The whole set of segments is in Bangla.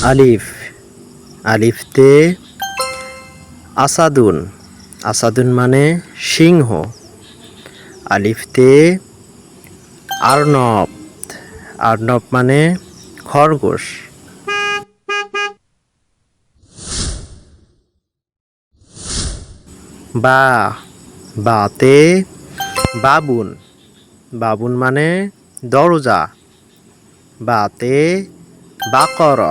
আলিফ আলিফতে আসাদুন আসাদুন মানে সিংহ। আলিফতে আর্নব আর্নব মানে খরগোশ। বা বাতে বাবুন বাবুন মানে দরজা। বাতে বাকর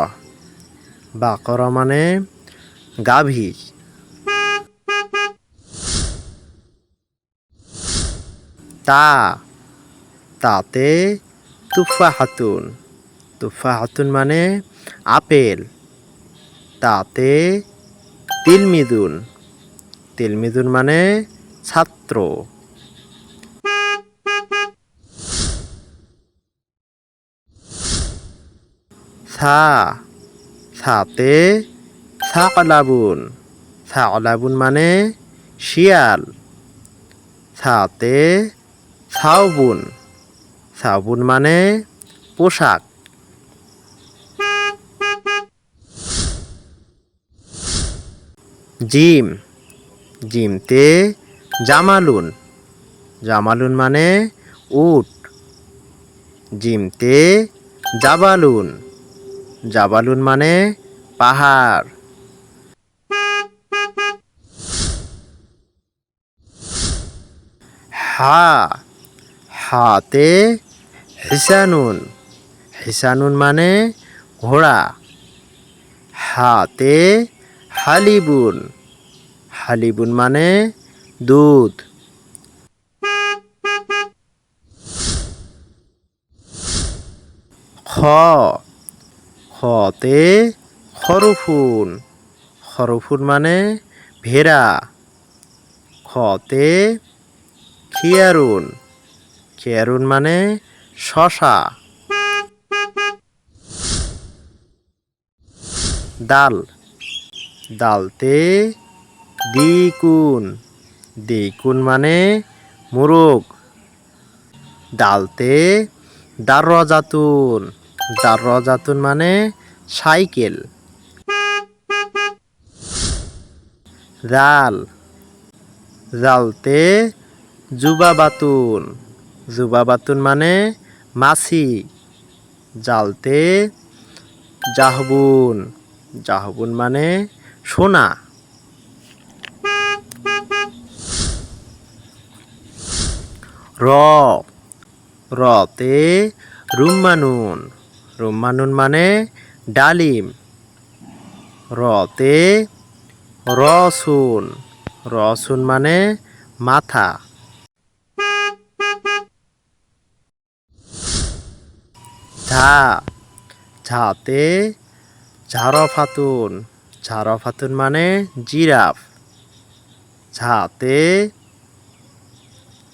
বাকর মানে গাভী। তা তাতে তুফাহাতুন তুফাহাতুন মানে আপেল। তাতে তিলমিদুন তিলমিদুন মানে ছাত্র। সা সাতে সাকলাবুন সাকলাবুন মানে শিয়াল। সাতে সাউবুন সাউবুন মানে পোশাক। জিম জিমতে জামালুন জামালুন মানে উট। জিমতে জাবালুন জাবালুন মানে পাহাড়। হা হাতে হিসানুন হিসানুন মানে ঘোড়া। হাতে হালিবুন হালিবুন মানে দুধ। খ খতে খরফুন খরফুন মানে ভেড়া। খতে খিয়ারুন খিয়ারুন মানে শশা। দাল দালতে দিকুন দিকুন মানে মোরগ। দালতে দারজাতুন দারজাতুন মানে সাইকেল। জাল জালতে জুবাবাতুন জুবাবাতুন মানে মাছি। জালতে জাহবুন জাহবুন মানে সোনা। র রতে রুম্মানুন রুম্মানুন মানে ডালিম। রতে রসুন রসুন মানে মাথা। ঝা ঝাতে ঝারফাতুন ঝারফাতুন মানে জিরাফ। ঝাতে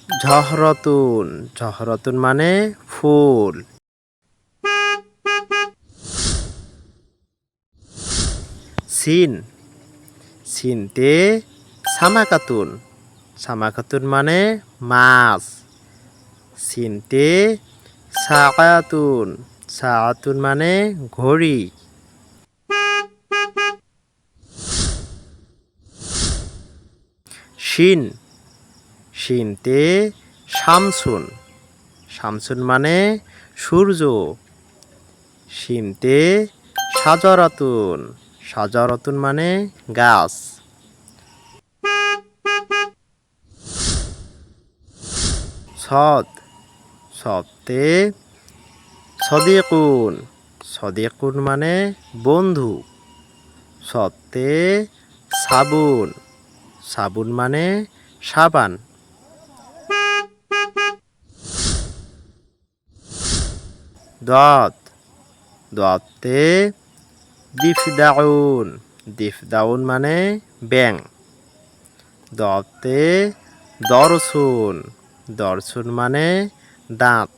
ঝহরতুন ঝহরতুন মানে ফুল। সিন সিনতে সামাকাতুন সামাকাতুন মানে মাছ। সিনতে সাকাতুন সাকাতুন মানে ঘড়ি। শিন শিনতে শামসুন শামসুন মানে সূর্য। শিনতে সাজরাতুন সাজরাতুন মানে গাছ। সদ সদতে সদিকুন সদিকুন মানে বন্ধু। সদতে সাবুন সাবুন মানে সাবান। দত দতে দিফদাউন দিফদাউন মানে ব্যাং। দতে দরসুন দরসুন মানে দাঁত।